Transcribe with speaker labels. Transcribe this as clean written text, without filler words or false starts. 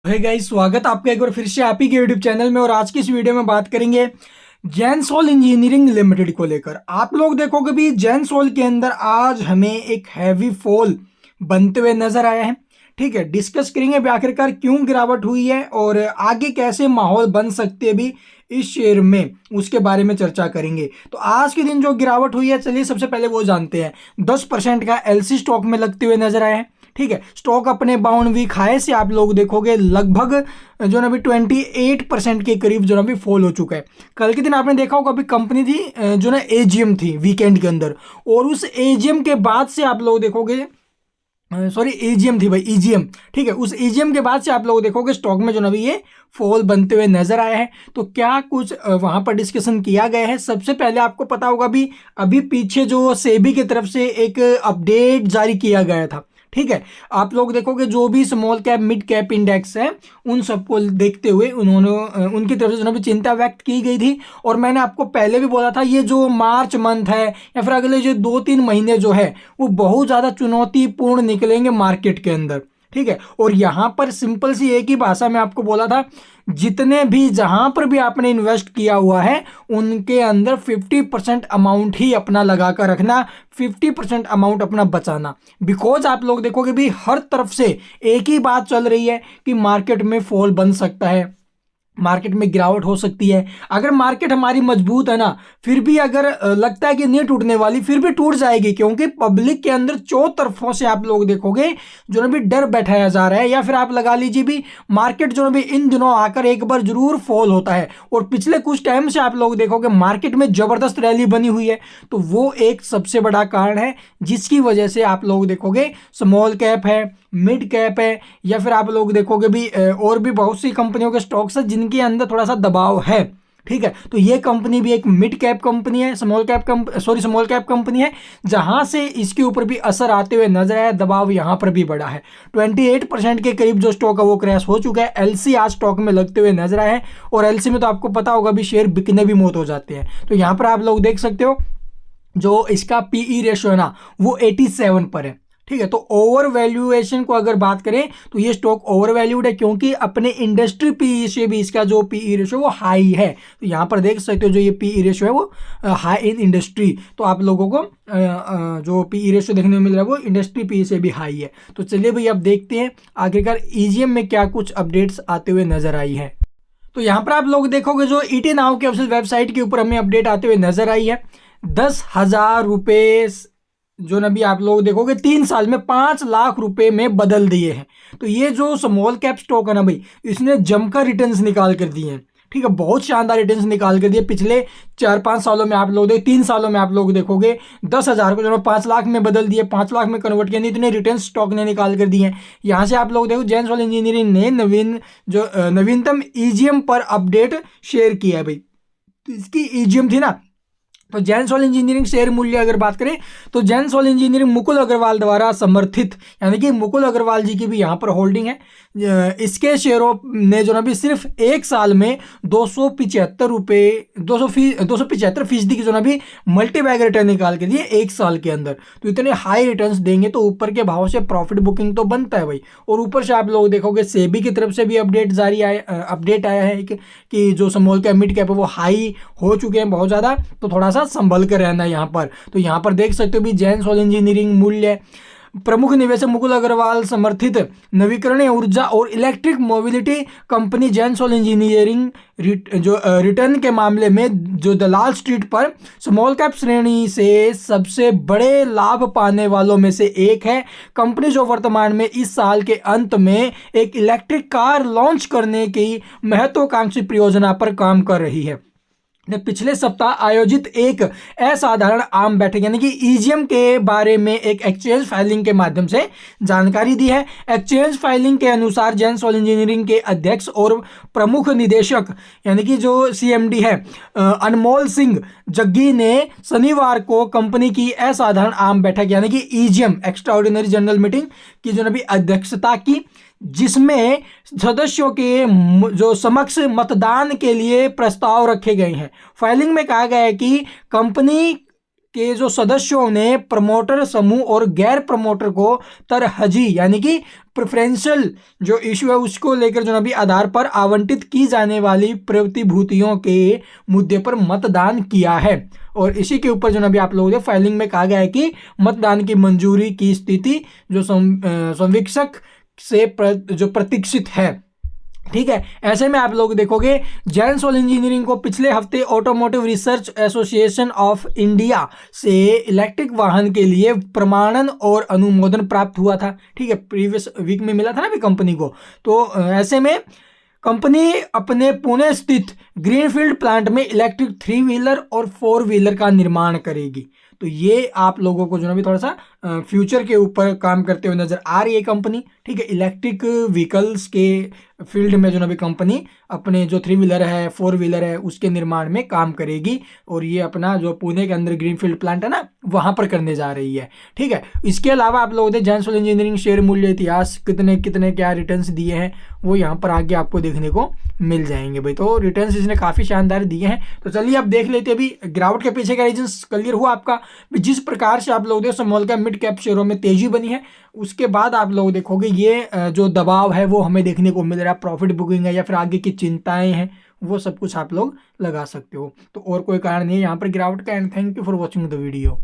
Speaker 1: तो है गाइस, स्वागत आपका एक बार फिर से आप ही के यूट्यूब चैनल में। और आज की इस वीडियो में बात करेंगे जैनसोल इंजीनियरिंग लिमिटेड को लेकर। आप लोग देखोगे भी जैनसोल के अंदर आज हमें एक हैवी फॉल बनते हुए नजर आया है। ठीक है, डिस्कस करेंगे भी आखिरकार क्यों गिरावट हुई है और आगे कैसे माहौल बन सकते हैं भी इस शेयर में, उसके बारे में चर्चा करेंगे। तो आज के दिन जो गिरावट हुई है, चलिए सबसे पहले वो जानते हैं। 10% का एलसी स्टॉक में लगते हुए नजर आया है। ठीक है, स्टॉक अपने 52 वीक हाई से आप लोग देखोगे लगभग जो ना अभी 28% के करीब जो ना अभी फॉल हो चुका है। कल के दिन आपने देखा होगा अभी कंपनी थी जो ना एजीएम थी वीकेंड के अंदर, और उस एजीएम के बाद से आप लोग देखोगे, सॉरी एजीएम थी भाई, ईजीएम। ठीक है, उस ईजीएम के बाद से आप लोग देखोगे स्टॉक में जो ना भी ये फॉल बनते हुए नजर आया है। तो क्या कुछ वहां पर डिस्कशन किया गया है, सबसे पहले आपको पता होगा भी अभी पीछे जो सेबी की तरफ से एक अपडेट जारी किया गया था। ठीक है, आप लोग देखोगे जो भी small cap mid cap index है उन सबको देखते हुए उन्होंने उनकी तरफ से जो भी चिंता व्यक्त की गई थी। और मैंने आपको पहले भी बोला था ये जो मार्च मंथ है या फिर अगले जो 2-3 महीने जो है वो बहुत ज़्यादा चुनौतीपूर्ण निकलेंगे मार्केट के अंदर। ठीक है, और यहाँ पर सिंपल सी एक ही भाषा में आपको बोला था, जितने भी जहां पर भी आपने इन्वेस्ट किया हुआ है उनके अंदर 50% अमाउंट ही अपना लगा कर रखना, 50% अमाउंट अपना बचाना। बिकॉज आप लोग देखोगे भी हर तरफ से एक ही बात चल रही है कि मार्केट में फॉल बन सकता है, मार्केट में गिरावट हो सकती है। अगर मार्केट हमारी मजबूत है ना, फिर भी अगर लगता है कि नहीं टूटने वाली, फिर भी टूट जाएगी, क्योंकि पब्लिक के अंदर चौतरफों से आप लोग देखोगे जो ना भी डर बैठाया जा रहा है। या फिर आप लगा लीजिए भी मार्केट जो ना भी इन दिनों आकर एक बार जरूर फॉल होता है, और पिछले कुछ टाइम से आप लोग देखोगे मार्केट में जबरदस्त रैली बनी हुई है। तो वो एक सबसे बड़ा कारण है जिसकी वजह से आप लोग देखोगे स्मॉल कैप है, मिड कैप है, या फिर आप लोग देखोगे भी और भी बहुत सी कंपनियों के स्टॉक्स है जिनके अंदर थोड़ा सा दबाव है। ठीक है, तो ये कंपनी भी एक मिड कैप कंपनी है, स्मॉल कैप कंपनी है, जहां से इसके ऊपर भी असर आते हुए नजर आया। दबाव यहां पर भी बढ़ा है, 28% के करीब जो स्टॉक है वो क्रैश हो चुका है। एलसी आज स्टॉक में लगते हुए नजर आया है, और एलसी में तो आपको पता होगा भी शेयर बिकने भी मौत हो जाते हैं। तो यहां पर आप लोग देख सकते हो जो इसका पीई रेशियो है ना वो 87 पर है। ठीक है, तो ओवर वैल्यूएशन को अगर बात करें तो ये स्टॉक ओवर वैल्यूड है, क्योंकि अपने इंडस्ट्री पीई से भी इसका जो पीई रेशियो वो हाई है। तो यहाँ पर देख सकते हो जो ये पीई रेशियो है वो हाई इन इंडस्ट्री, तो आप लोगों को जो पीई रेशियो देखने को मिल रहा है वो इंडस्ट्री पीई से भी हाई है। तो चलिए भाई अब देखते हैं आखिरकार ईजीएम में क्या कुछ अपडेट्स आते हुए नजर आई है। तो यहाँ पर आप लोग देखोगे जो ईटी नाउ के ऑफिशियल वेबसाइट के ऊपर हमें अपडेट आते हुए नजर आई है। 10,000 रुपये जो ना भी आप लोग देखोगे 3 साल में 5 लाख रुपए में बदल दिए हैं। तो ये जो स्मॉल कैप स्टॉक है ना भाई, इसने जमकर रिटर्न्स निकाल कर दिए हैं। ठीक है, बहुत शानदार रिटर्न्स निकाल कर दिए पिछले 4-5 सालों में। आप लोग 3 सालों में आप लोग देखोगे 10,000 को जो 5 लाख में बदल दिए, 5 लाख में कन्वर्ट किया, इतने रिटर्न स्टॉक ने निकाल कर दिए हैं। यहाँ से आप लोग देखो जैनसोल इंजीनियरिंग ने नवीनतम ईजीएम पर अपडेट शेयर किया है भाई। तो इसकी ईजीएम थी ना, तो जैनसोल इंजीनियरिंग शेयर मूल्य अगर बात करें तो जैनसोल इंजीनियरिंग मुकुल अग्रवाल द्वारा समर्थित, यानी कि मुकुल अग्रवाल जी की भी यहाँ पर होल्डिंग है। इसके शेयरों ने जो ना भी सिर्फ एक साल में 275% की जो ना भी मल्टी बैग रिटर्न निकाल के दिए एक साल के अंदर। तो इतने हाई रिटर्न्स देंगे तो ऊपर के भाव से प्रॉफिट बुकिंग तो बनता है भाई। और ऊपर से आप लोग देखोगे सेबी की तरफ से भी अपडेट आया है कि जो स्मॉल कैप मिड कैप है वो हाई हो चुके हैं बहुत ज़्यादा, तो थोड़ा सा संभल कर रहना है यहाँ पर। तो यहाँ पर देख सकते हो भी जैनसोल इंजीनियरिंग मूल्य प्रमुख निवेशक मुकुल अग्रवाल समर्थित नवीकरणीय ऊर्जा और electric mobility company Gensol engineering return के मामले में जो दलाल स्ट्रीट पर स्मॉल कैप श्रेणी से सबसे बड़े लाभ पाने वालों में से एक है। कंपनी जो वर्तमान में इस साल के अंत में एक इलेक्ट्रिक कार लॉन्च करने की महत्वाकांक्षी परियोजना पर काम कर रही है। ने पिछले सप्ताह आयोजित एक असाधारण आम बैठक यानी कि ईजीएम के बारे में एक एक्सचेंज फाइलिंग के माध्यम से जानकारी दी है। एक्सचेंज फाइलिंग के अनुसार जैनसोल इंजीनियरिंग के अध्यक्ष और प्रमुख निदेशक यानी कि जो सीएमडी है अनमोल सिंह जग्गी ने शनिवार को कंपनी की असाधारण आम बैठक यानी कि ईजीएम एक्स्ट्राऑर्डिनरी जनरल मीटिंग की जो भी अध्यक्षता की, जिसमें सदस्यों के जो समक्ष मतदान के लिए प्रस्ताव रखे गए हैं। फाइलिंग में कहा गया है कि कंपनी के जो सदस्यों ने प्रमोटर समूह और गैर प्रमोटर को तरहजी यानी कि प्रेफरेंशियल जो इशू है उसको लेकर जो अभी आधार पर आवंटित की जाने वाली प्रतिभूतियों के मुद्दे पर मतदान किया है। और इसी के ऊपर जो अभी आप लोगों ने फाइलिंग में कहा गया है कि मतदान की मंजूरी की स्थिति जो संवीक्षक से जो प्रतीक्षित है। ठीक है, ऐसे में आप लोग देखोगे जैन सोल इंजीनियरिंग को पिछले हफ्ते automotive research association of India से इलेक्ट्रिक वाहन के लिए प्रमाणन और अनुमोदन प्राप्त हुआ था। ठीक है, प्रीवियस वीक में मिला था ना अभी कंपनी को। तो ऐसे में कंपनी अपने पुणे स्थित ग्रीनफील्ड प्लांट में इलेक्ट्रिक 3 व्हीलर और 4 व्हीलर का निर्माण करेगी। तो ये आप लोगों को जो है थोड़ा सा फ्यूचर के ऊपर काम करते हुए नजर आ रही है कंपनी। ठीक है, इलेक्ट्रिक व्हीकल्स के फील्ड में जो अभी कंपनी अपने जो 3 व्हीलर है 4 व्हीलर है उसके निर्माण में काम करेगी। और ये अपना जो पुणे के अंदर ग्रीनफील्ड प्लांट है ना वहां पर करने जा रही है। ठीक है, इसके अलावा आप लोगों ने जैन सोल इंजीनियरिंग शेयर मूल्य इतिहास कितने कितने क्या रिटर्न्स दिए हैं वो यहाँ पर आगे आपको देखने को मिल जाएंगे भाई। तो रिटर्न्स इसने काफी शानदार दिए हैं। तो चलिए अब देख लेते हैं अभी गिरावट के पीछे का रीजंस क्लियर हुआ आपका। जिस प्रकार से आप लोग देखो स्मॉल कैप मिड कैप शेयरों में तेजी बनी है उसके बाद आप लोग देखोगे ये जो दबाव है वो हमें देखने को मिल रहा है। प्रॉफिट बुकिंग है या फिर आगे की चिंताएं हैं वो सब कुछ आप लोग लगा सकते हो। तो और कोई कारण नहीं है यहाँ पर गिरावट का। And thank you for watching the video.